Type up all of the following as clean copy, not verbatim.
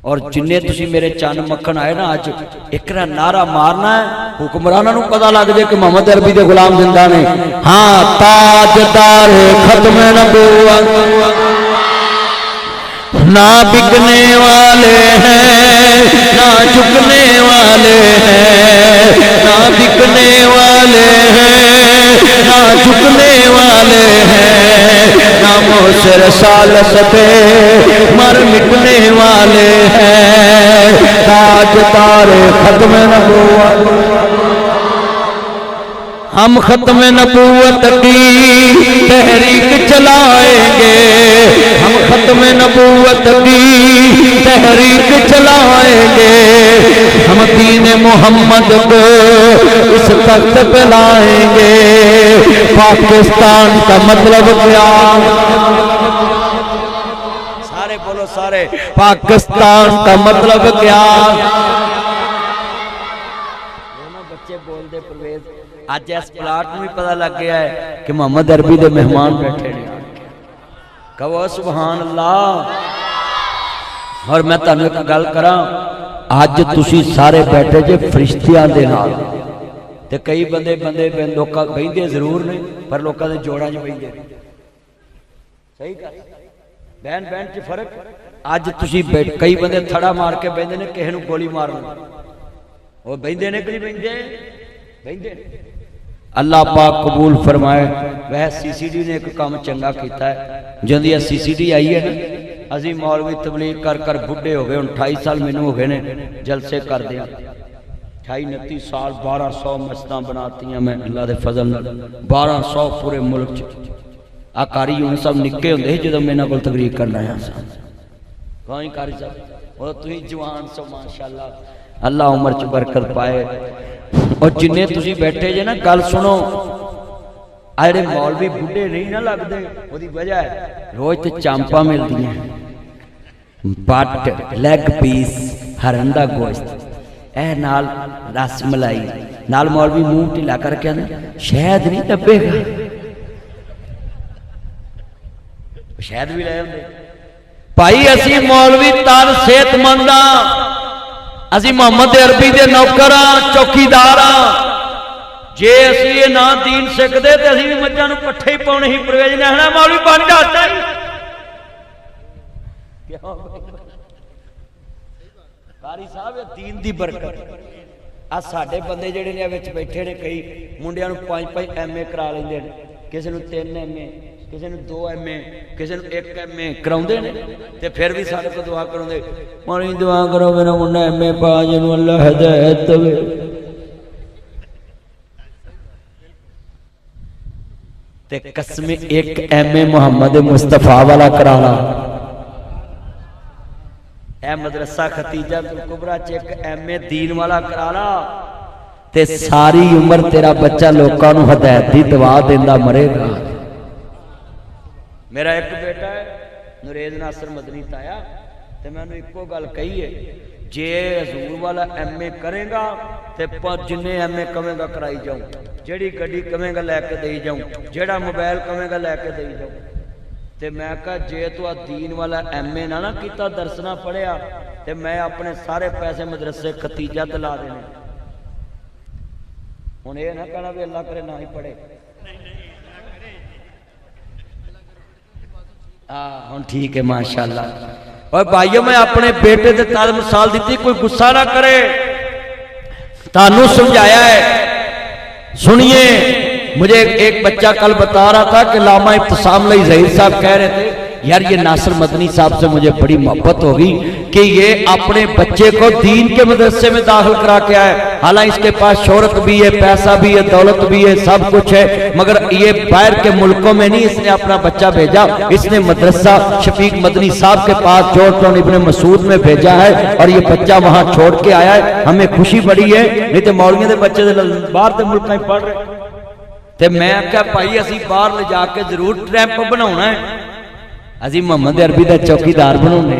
اور جننے تسی میرے چند مکھن آئے نا اج ایک نعرہ مارنا ہے حکمراناں نوں پتہ لگ جائے کہ محمد عربی دے غلام زندہ نے. ہاں تاجدار ختم نبوت نہ بکنے والے ہیں نہ جھکنے والے ہیں نہ بکنے والے ہیں نہ جھکنے والے ہیں نہ موثر سالس پہ مر مٹنے والے ہیں. تاجدار ختم نبوت ہم ختم نبوت کی تحریک چلائیں گے ہم ختم نبوت کی تحریک چلائیں گے ہم دین محمد کو اس تخت پہ لائیں گے. پاکستان کا مطلب کیا سارے بولو سارے پاکستان کا مطلب کیا. بچے بول دے پرویز آج اس پلاٹ میں بھی پتہ لگ گیا ہے کہ محمد عربی دے مہمان بیٹھے ہیں. کہو سبحان اللہ. اور میں تانوں ایک گل کراں اج تسی سارے بیٹھے جے فرشتیاں دے نال تے کئی بندے لوکاں بہندے ضرور نے پر لوکاں دے جوڑاں وچ بہندے صحیح کر بہن چ فرق. اج تسی کئی بندے تھڑا مار کے بہندے نے کسے نوں گولی مارنا وہ بہندے نے کہ نہیں بہندے. اللہ پاک قبول فرمائے. وہ سی سی ڈی نے ایک کام چنگا کیتا ہے جدی سی سی ڈی آئی ہے نا اسی مولوی تبلیغ کر کر بڈھے ہو گئے. 28 سال مینوں ہو گئے نے جلسے کر دیا 28-29 سال 1200 مسجداں بناتی ہیں میں اللہ دے فضل نال 1200 پورے ملک چ. آ قاری ہن سب نکے ہوندے جدوں میں انہاں کول تقریر کرنا آیا سا کوئی قاری صاحب او تسی جوان سو ماشاءاللہ اللہ عمر چ برکت پائے. اور جنہیں تسی بیٹھے جے نا گل سنو آئے مولوی بڈھے نہیں نہ لگ دے وہ دی وجہ ہے روز تے چامپا مل دی ہیں بٹ لیگ پیس ہرندہ گوشت اے نال رس ملائی نال مولوی منہ ٹھلا کر کے شہد نہیں ڈبے گا شہد بھی لے ہوندے بھائی اسی مولوی تر صحت منداں اسی محمد عربی دے نوکراں چوکیداراں جے اسی یہ نہ دین سکدے تے اسی مجھاں نوں پٹھے ہی پاؤنے ہی پرویز نے ہنا مولوی بن جاتا ہے. قاری صاحب دین دی برکت آ ساڈے بندے جڑے نے وچ بیٹھے نے کئی منڈیاں نوں 5-5 ایم اے کرا لیندے نے کسے نوں 3 ایم اے کسی نے 2 ایم اے کسی نے 1 ایم اے کراؤندے نے تے پھر بھی سارے کو دعا کراؤندے مولوی دعا کرو میرا منڈا ایم اے پا جنوں اللہ ہدایت دے. تے قسم 1 ایم اے محمد مصطفیٰ والا کرانا اے مدرسہ ختیجہ الکبریٰ چ 1 ایم اے دین والا کرانا تے ساری عمر تیرا بچہ لوکاں نوں ہدایت دی دعا دیندا مرے گا. میرا ایک بیٹا ہے نریز ناصر مدنی تایا تے میں نے ایک گل کہی ہے جے حضور والا ایم اے کرے گا تے جنے ایم اے کمیں گا کرائی جاؤں جیڑی گڈی کمیں گا لے کے دئی جاؤں جیڑا موبائل کمیں گا لے کے دئی جاؤں. تے میں کہا جے تو دین والا ایم اے نہ کیتا درس نہ پڑھیا تے میں اپنے سارے پیسے مدرسے ختیجہ تے لا دینے. ہن اے نہ کہنا بھی اللہ کرے نہ ہی پڑھے ہن ٹھیک ہے ماشاءاللہ. اور بھائیو میں اپنے بیٹے تے تعلیم مثال دیتی کوئی غصہ نہ کرے تانوں سمجھایا ہے. سنیے مجھے ایک بچہ کل بتا رہا تھا کہ علامہ ابتسام علی ظہیر صاحب کہہ رہے تھے یار یہ ناصر مدنی صاحب سے مجھے بڑی محبت ہوگی کہ یہ اپنے بچے کو دین کے مدرسے میں داخل کرا کے آئے. حالانکہ اس کے پاس شہرت بھی ہے پیسہ بھی ہے دولت بھی ہے سب کچھ ہے مگر یہ باہر کے ملکوں میں نہیں اس نے اپنا بچہ بھیجا. اس نے مدرسہ شفیق مدنی صاحب کے پاس جورج ٹاؤن ابن مسعود میں بھیجا ہے اور یہ بچہ وہاں چھوڑ کے آیا ہے. ہمیں خوشی بڑی ہے نہیں تو مولویوں دے بچے باہر کے ملکوں میں پڑھ رہے تے میں کہا بھائی اسی باہر لے جا کے ضرور ٹریمپ بناونا ہے اسی محمد عربی دا چوکیدار بناونے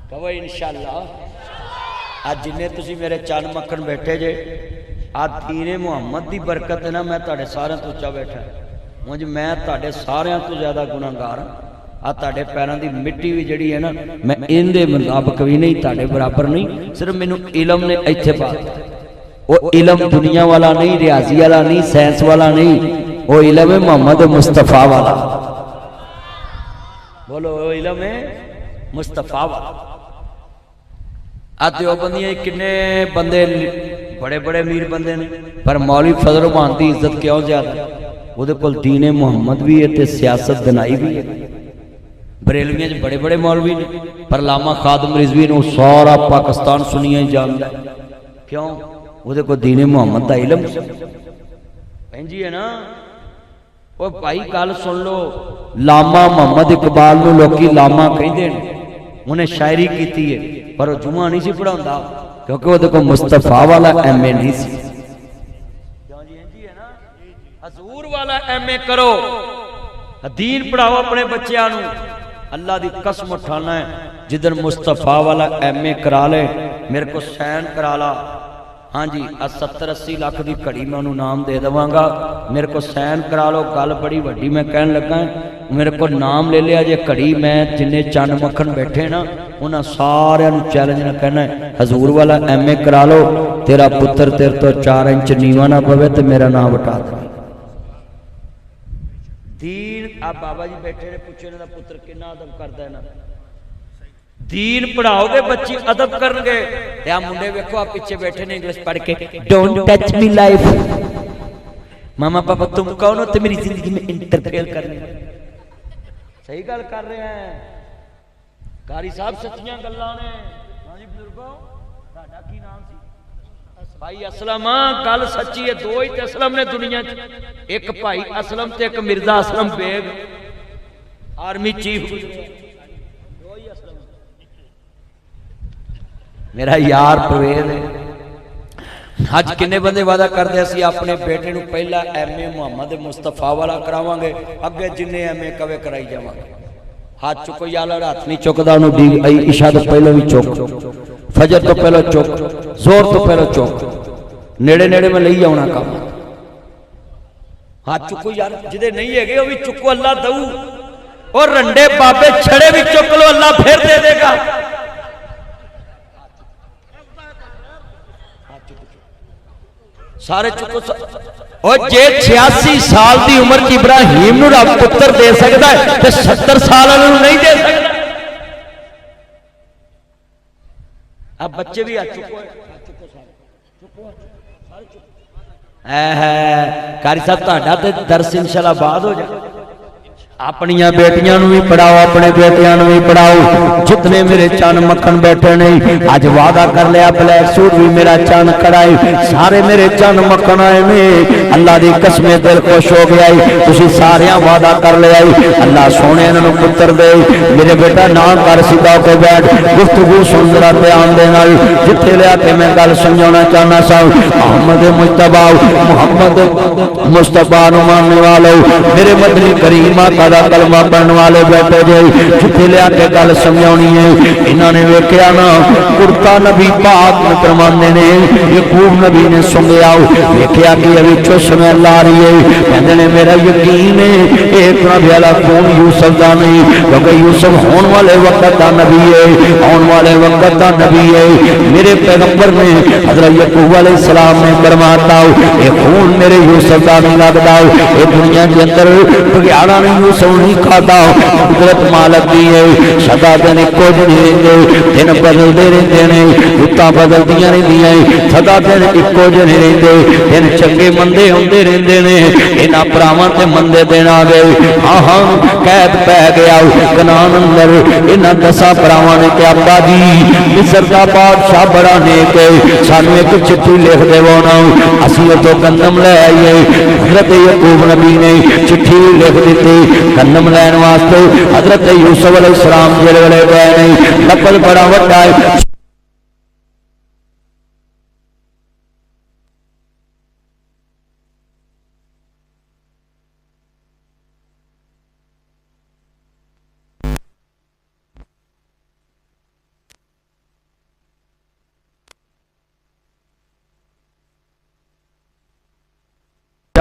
کہو انشاءاللہ. آج جنہیں تسی میرے چند مکھن بیٹھے جے آج دین محمد دی برکت ہے نا میں تاڑے سارے تو اچا بیٹھا ہے مجھے میں تاڑے سارے تو زیادہ گناہگار ہوں ਆ ਤੁਹਾਡੇ ਪੈਰਾਂ ਦੀ ਮਿੱਟੀ ਵੀ ਜਿਹੜੀ ਹੈ ਨਾ, ਮੈਂ ਇਹਦੇ ਮੁਤਾਬਕ ਵੀ ਨਹੀਂ, ਤੁਹਾਡੇ ਬਰਾਬਰ ਨਹੀਂ, ਸਿਰਫ ਮੈਨੂੰ ਇਲਮ ਨੇ ਇੱਥੇ ਪਾ ਦਿੱਤਾ। ਉਹ ਇਲਮ ਦੁਨੀਆ ਵਾਲਾ ਨਹੀਂ, ਰਿਆਜ਼ੀ ਵਾਲਾ ਨਹੀਂ, ਸਾਇੰਸ ਵਾਲਾ ਨਹੀਂ, وہ علم ہے محمد مصطفیٰ والا. بولو وہ علم ہے مصطفیٰ والا. دیوبندیاں کنے بندے بڑے بڑے امیر بندے نے، پر مولوی فضل الرحمان دی عزت کیوں زیادہ؟ وہ دے کول دین محمد بھی ہے تے سیاست دنائی بھی ہے. بریلویاں جو بڑے بڑے مولوی نے، پر علامہ خادم رضوی نے سارا پاکستان سنیاں جاندا ہے. کیوں؟ وہ دے کول دین محمد دا علم جی ہے نا. وہ بھائی گل سن لو، لاما محمد اقبال نو لوکی لاما کہندے نے، انہیں شاعری کیتی ہے، پر وہ جمعہ نہیں سی پڑھاوندا کیونکہ وہ دیکھو مصطفیٰ والا ایم اے نہیں سی. کیوں جی ہے نا، حضور والا ایم اے کرو، دین پڑھاؤ اپنے بچیاں نو. اللہ دی قسم اٹھانا ہے جدن مصطفیٰ والا ایم اے کرا لے، میرے کو سین کرا لا. ہاں جی 70-80 لاکھ دی کڑی میں انہوں نام دے دواں گا، میرے کو سین کرا لو. گل بڑی وڈی میں کہن لگا ہے، میرے کو نام لے لیا جے کڑی میں جنہیں چند مکھن بیٹھے نا انہاں سارے چیلنج نہ کہنا ہے حضور والا ایم اے کرا لو، تیرا پتر تیر تو 4 انچ نیواں نہ پوے تو میرا نام بٹا دے. دین آپ بابا جی بیٹھے نے پوچھے نا پتر کنا ادب کردا ہے نا. دین پڑھاؤ گے بچی ادب کرن گے. تے منڈے ویکھو آپ پیچھے بیٹھے نے انگلش پڑھ کے ڈونٹ ٹچ می لائف. ماما پاپا تم کون ہو تے میری زندگی میں انٹرفیئر کرنے؟ صحیح گل کر رہے ہیں قاری صاحب، سچیاں گلاں نے. ہاں جی بزرگو، تہاڈا کی نام سی؟ بھائی اسلم. گل سچی ہے، دو ہی تے اسلم نے دنیا چ، ایک بھائی اسلم تے ایک مرزا اسلم بیگ آرمی چیف. میرا یار پرویز ہے. آج کنے بندے وعدہ کردے اسی اپنے بیٹے نو پہلا ایم اے محمد مصطفیٰ والا کراواں گے، اگے جنے ایم اے کوے کرائی جاواں گے. ہاتھ چکو یا لڑ ہاتھ نہیں چکدا انہوں دی عشاء تو پہلو بھی چک، فجر تو پہلو چک، زور تو پہلو چک، نیڑے نیڑے میں لئی آونا کام. ہاتھ چکو یار جدے نہیں ہے گے وہ بھی چکو، اللہ دو. اور رنڈے بابے چھڑے بھی چک لو، اللہ پھر دے دے گا. سارے چکو. اور جے 86 سال دی عمر کی ابراہیم نو رب پتر دے سکتا ہے تے 70 سال انہوں نہیں دے سکتا. اب بچے بھی آ چکو ہے. قاری صاحب تہاڈا تے درس انشاءاللہ بعد ہو جائے. اپنیاں بیٹیاں نو بھی پڑھاؤ، اپنے بیٹیاں نو بھی پڑھاؤ. جتنے میرے چان مکھن بیٹھے نہیں، آج وعدہ کر لیا بلیک سوٹ بھی میرا چان کڑائی، سارے میرے چان مکھن آئے میں. اللہ دی قسم دل خوش ہو گیا. تسی ساریاں وعدہ کر لیا اللہ سونے انہوں پتر دے. میرے بیٹا نہ کر سیدھا کے بیٹھ، گفتگو سن ذرا دھیان دے نال. جتھے لیا کہ میں گل سمجھانا چاہنا سا، محمد مجتبی محمد مصطفیٰ نو ماننے والو میرے مدنی کریم آقا دا کلمہ پڑھنے والے بیٹھے جائے. جتھے لیا کے گل سمجھاؤنی ہے. انہوں نے ویکھیا نا کرتا نبی پاک نے فرماندے نے، یعقوب نبی نے سنگیا ویکھیا کہ ابھی چشمے اللہ رہی ہے. کہندے نے میرا یقین ہے ایک نبی والا کون یوسف دا نہیں، کیونکہ یوسف ہون والے وقت دا نبی ہے، ہون والے وقت دا نبی ہے. میرے پیغمبر نے حضرت یعقوب علیہ السلام نے فرمایا اے خون میرے یوسف دا نہیں لگدا. اے دنیا کے اندر بگیاڑا نہیں یوسف نہیں کھاتا. قدرت مالک دی ہے، سدا دن کچھ نہیں رہندے، دن بدلتے رہندے نے، رتاں بدلدیاں رہندیاں، سدا دن اکو جے نہیں رہندے، دن چنگے مندے ہوندے رہندے نے. انہاں پراواں تے مندے دن آ گئے. ہاں ہاں قید پہ گیا کنان اندر. انہاں 10 پراواں نے کہ ابا جی مصر دا بادشاہ بڑا نیک ہے، سانوں ایک چٹھی لکھ دیو نا، اسی تو گندم لے آئیے. حضرت یعقوب نبی نے چٹھی لکھ دیتی گندم لین واسطے. حضرت یوسف علیہ السلام جڑے والے گئے نہیں، لفظ بڑا وڈا ہے.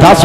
10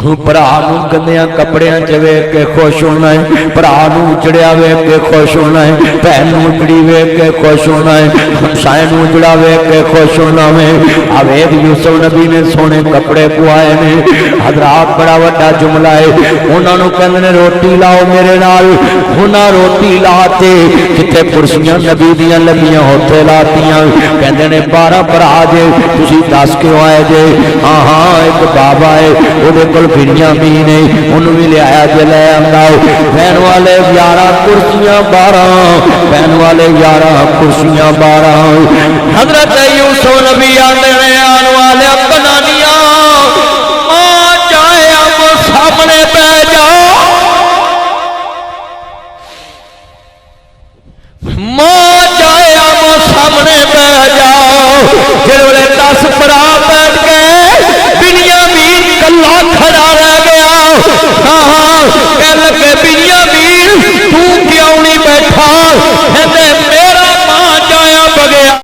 ਭਰਾ ਨੂੰ ਗੰਦਿਆਂ ਕੱਪੜਿਆਂ 'ਚ ਵੇਖ ਕੇ ਖੁਸ਼ ਹੋਣਾ ਹੈ, ਭਰਾ ਨੂੰ ਉਜੜਿਆ ਵੇਖ ਕੇ ਖੁਸ਼ ਹੋਣਾ ਹੈ, ਭੈਣ ਨੂੰ ਉਜੜੀ ਵੇਖ ਕੇ ਖੁਸ਼ ਹੋਣਾ ਹੈ, ਹਮਸਾਏ ਨੂੰ ਉਜੜਾ ਵੇਖ ਕੇ ਖੁਸ਼ ਹੋਣਾ ਹੈ। ਆਵੇਦ ਯੂਸੁਫ ਨਬੀ ਨੇ ਸੋਹਣੇ ਕੱਪੜੇ ਪਵਾਏ ਨੇ। ਹਜ਼ਰਾਤ ਬੜਾ ਵੱਡਾ ਜੁਮਲਾ ਹੈ। ਉਹਨਾਂ ਨੂੰ ਕਹਿੰਦੇ ਨੇ ਰੋਟੀ ਲਾਓ ਮੇਰੇ ਨਾਲ। ਉਹਨਾਂ ਰੋਟੀ ਲਾਤੇ, ਜਿੱਥੇ ਕੁਰਸੀਆਂ ਨਬੀ ਦੀਆਂ ਲੱਗੀਆਂ ਉੱਥੇ ਲਾਤੀਆਂ। ਕਹਿੰਦੇ ਨੇ 12 ਭਰਾ ਜੇ, ਤੁਸੀਂ 10 ਕਿਉਂ ਆਏ ਜੇ? ਹਾਂ ਹਾਂ, ਇੱਕ ਬਾਬਾ ਹੈ, ਉਹਦੇ ਕੋਲ ਫਿਰੀਆਂ ਵੀ ਨੇ, ਉਹਨੂੰ ਵੀ ਲਿਆਇਆ ਜੇ, ਲੈ ਆਂਦਾ। ਬਹਿਣ ਵਾਲੇ 11 ਕੁਰਸੀਆਂ 12, ਬਹਿਣ ਵਾਲੇ 11 ਕੁਰਸੀਆਂ 12। حضرت یوسف نبی آتے ہیں آن والے